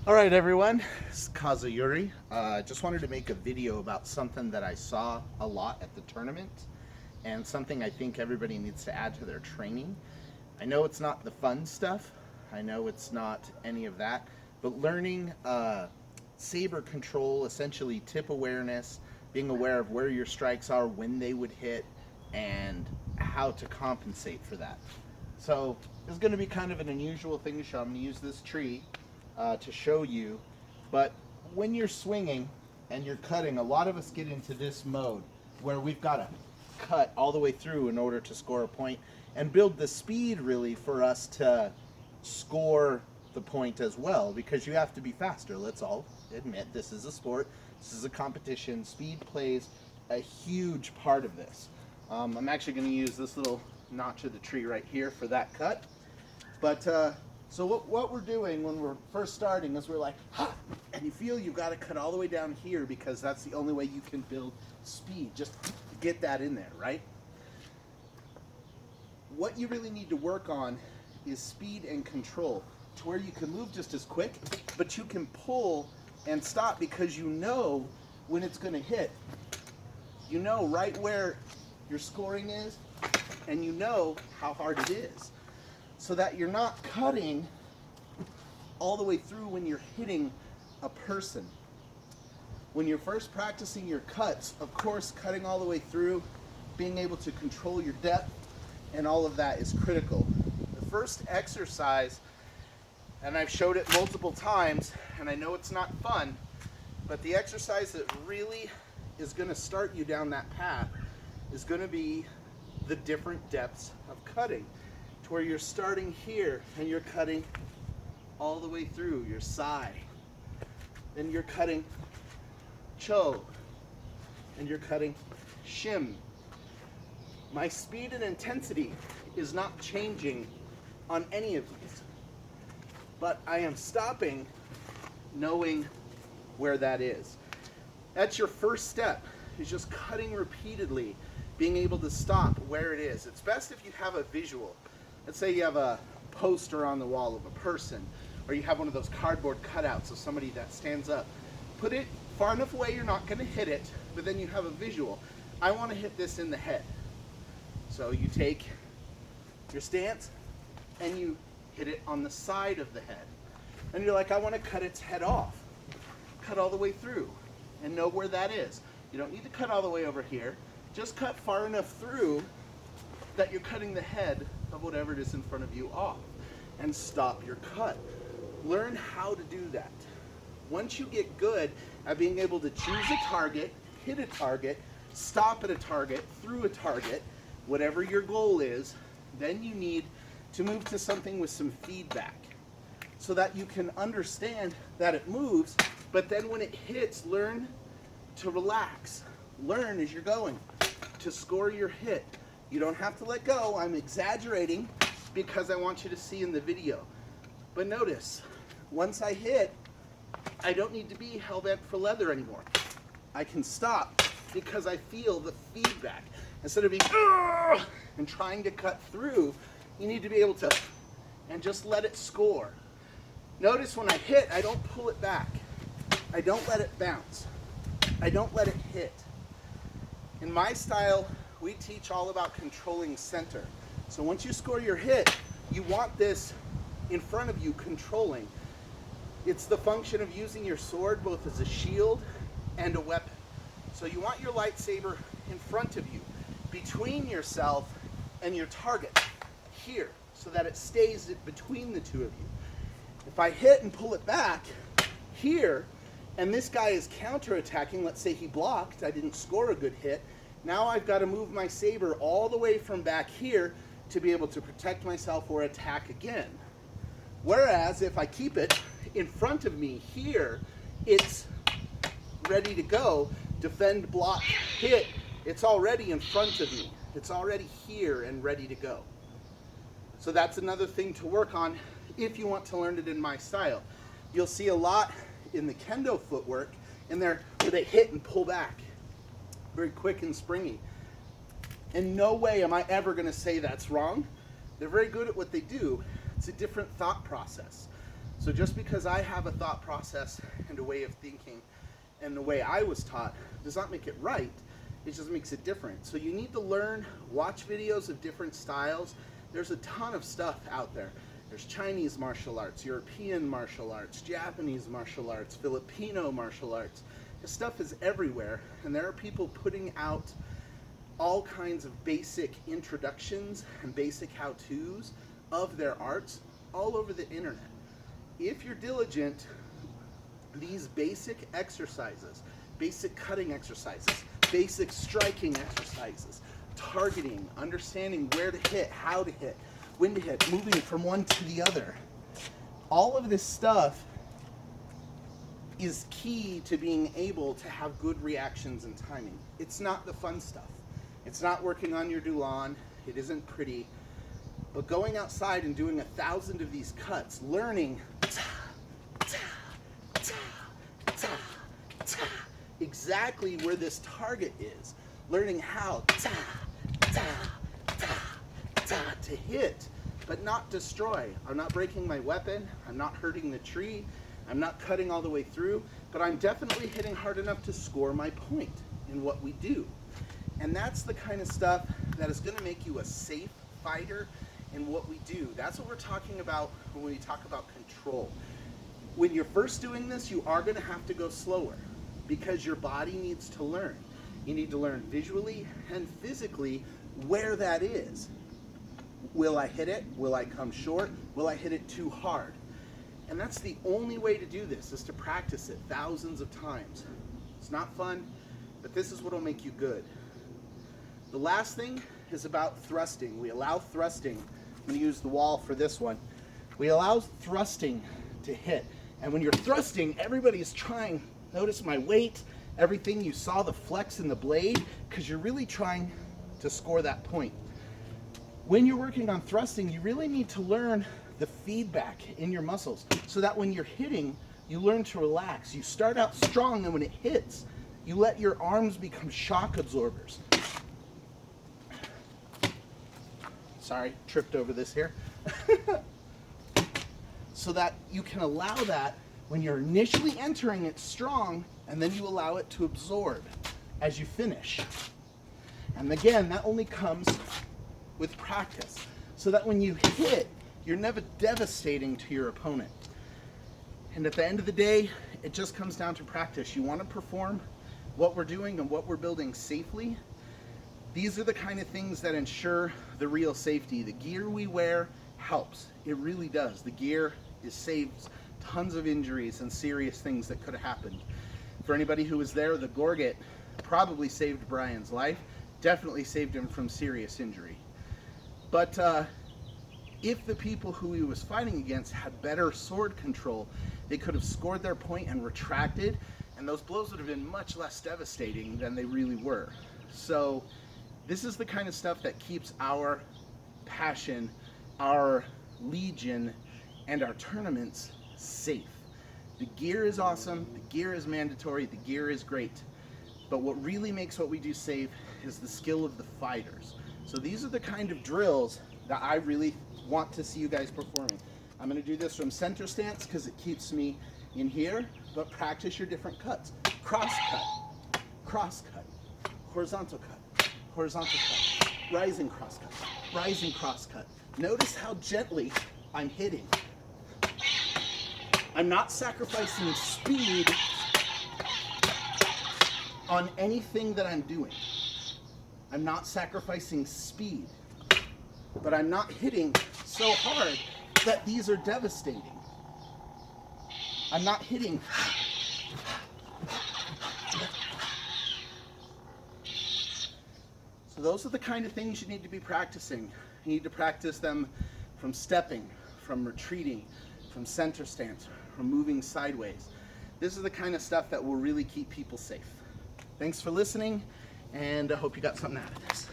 All right, everyone, it's Kazuyuri. Just wanted to make a video about something that I saw a lot at the tournament and something I think everybody needs to add to their training. I know it's not the fun stuff, I know it's not any of that, but learning saber control, essentially tip awareness, being aware of where your strikes are, when they would hit, and how to compensate for that. So it's going to be kind of an unusual thing to show. I'm going to use this tree to show you, but when you're swinging and you're cutting, a lot of us get into this mode where we've got to cut all the way through in order to score a point and build the speed really for us to score the point as well, because you have to be faster. Let's all admit this is a sport, this is a competition. Speed plays a huge part of this. I'm actually going to use this little notch of the tree right here for that cut. But so what we're doing when we're first starting is we're like, ha! And you feel you've got to cut all the way down here because that's the only way you can build speed. Just get that in there, right? What you really need to work on is speed and control, to where you can move just as quick, but you can pull and stop because you know when it's going to hit. You know right where your scoring is, and you know how hard it is, so that you're not cutting all the way through when you're hitting a person. When you're first practicing your cuts, of course, cutting all the way through, being able to control your depth, and all of that is critical. The first exercise, and I've showed it multiple times, and I know it's not fun, but the exercise that really is going to start you down that path is going to be the different depths of cutting, to where you're starting here and you're cutting all the way through your sai, then you're cutting cho, and you're cutting shim. My speed and intensity is not changing on any of these, but I am stopping knowing where that is. That's your first step, is just cutting repeatedly, being able to stop where it is. It's best if you have a visual. Let's say you have a poster on the wall of a person, or you have one of those cardboard cutouts of somebody that stands up. Put it far enough away you're not going to hit it, but then you have a visual. I want to hit this in the head. So you take your stance and you hit it on the side of the head. And you're like, I want to cut its head off. Cut all the way through and know where that is. You don't need to cut all the way over here. Just cut far enough through that you're cutting the head of whatever it is in front of you off, and stop your cut. Learn how to do that. Once you get good at being able to choose a target, hit a target, stop at a target, through a target, whatever your goal is, then you need to move to something with some feedback, so that you can understand that it moves, but then when it hits, learn to relax. Learn as you're going to score your hit. You don't have to let go. I'm exaggerating because I want you to see in the video. But notice, once I hit, I don't need to be hell-bent for leather anymore. I can stop because I feel the feedback. Instead of being "Ugh!" and trying to cut through, you need to be able to and just let it score. Notice when I hit, I don't pull it back. I don't let it bounce. I don't let it hit. In my style, we teach all about controlling center. So once you score your hit, you want this in front of you controlling. It's the function of using your sword both as a shield and a weapon. So you want your lightsaber in front of you, between yourself and your target, here, so that it stays between the two of you. If I hit and pull it back here, and this guy is counterattacking, let's say he blocked, I didn't score a good hit, now I've got to move my saber all the way from back here to be able to protect myself or attack again. Whereas if I keep it in front of me here, it's ready to go, defend, block, hit, it's already in front of me. It's already here and ready to go. So that's another thing to work on if you want to learn it in my style. You'll see a lot in the kendo footwork in there where they hit and pull back. Very quick and springy. In no way am I ever going to say that's wrong. They're very good at what they do. It's a different thought process. So just because I have a thought process and a way of thinking and the way I was taught does not make it right. It just makes it different. So you need to learn, watch videos of different styles. There's a ton of stuff out there. There's Chinese martial arts, European martial arts, Japanese martial arts, Filipino martial arts. This stuff is everywhere, and there are people putting out all kinds of basic introductions and basic how-tos of their arts all over the internet. If you're diligent, these basic exercises, basic cutting exercises, basic striking exercises, targeting, understanding where to hit, how to hit, when to hit, moving from one to the other. All of this stuff is key to being able to have good reactions and timing. It's not the fun stuff. It's not working on your Dulon. It isn't pretty. But going outside and doing 1,000 of these cuts, learning exactly where this target is, learning how to hit, but not destroy. I'm not breaking my weapon, I'm not hurting the tree, I'm not cutting all the way through, but I'm definitely hitting hard enough to score my point in what we do. And that's the kind of stuff that is going to make you a safe fighter in what we do. That's what we're talking about when we talk about control. When you're first doing this, you are going to have to go slower because your body needs to learn. You need to learn visually and physically where that is. Will I hit it? Will I come short? Will I hit it too hard? And that's the only way to do this, is to practice it thousands of times. It's not fun, but this is what will make you good. The last thing is about thrusting. We allow thrusting. I'm going to use the wall for this one. We allow thrusting to hit. And when you're thrusting, everybody's trying. Notice my weight, everything. You saw the flex in the blade because you're really trying to score that point. When you're working on thrusting, you really need to learn the feedback in your muscles so that when you're hitting, you learn to relax. You start out strong, and when it hits, you let your arms become shock absorbers. Sorry, tripped over this here. So that you can allow that when you're initially entering it strong, and then you allow it to absorb as you finish. And again, that only comes with practice, so that when you hit, you're never devastating to your opponent. And at the end of the day, it just comes down to practice. You want to perform what we're doing and what we're building safely. These are the kind of things that ensure the real safety. The gear we wear helps. It really does. The gear saves tons of injuries and serious things that could have happened. For anybody who was there, the Gorget probably saved Brian's life. Definitely saved him from serious injury. But if the people who he was fighting against had better sword control, they could have scored their point and retracted, and those blows would have been much less devastating than they really were. So this is the kind of stuff that keeps our passion, our legion, and our tournaments safe. The gear is awesome, the gear is mandatory, the gear is great. But what really makes what we do safe is the skill of the fighters. So these are the kind of drills that I really want to see you guys performing. I'm going to do this from center stance because it keeps me in here, but practice your different cuts. Cross cut, horizontal cut, rising cross cut. Notice how gently I'm hitting. I'm not sacrificing speed on anything that I'm doing. I'm not sacrificing speed, but I'm not hitting so hard that these are devastating. I'm not hitting. So those are the kind of things you need to be practicing. You need to practice them from stepping, from retreating, from center stance, from moving sideways. This is the kind of stuff that will really keep people safe. Thanks for listening, and I hope you got something out of this.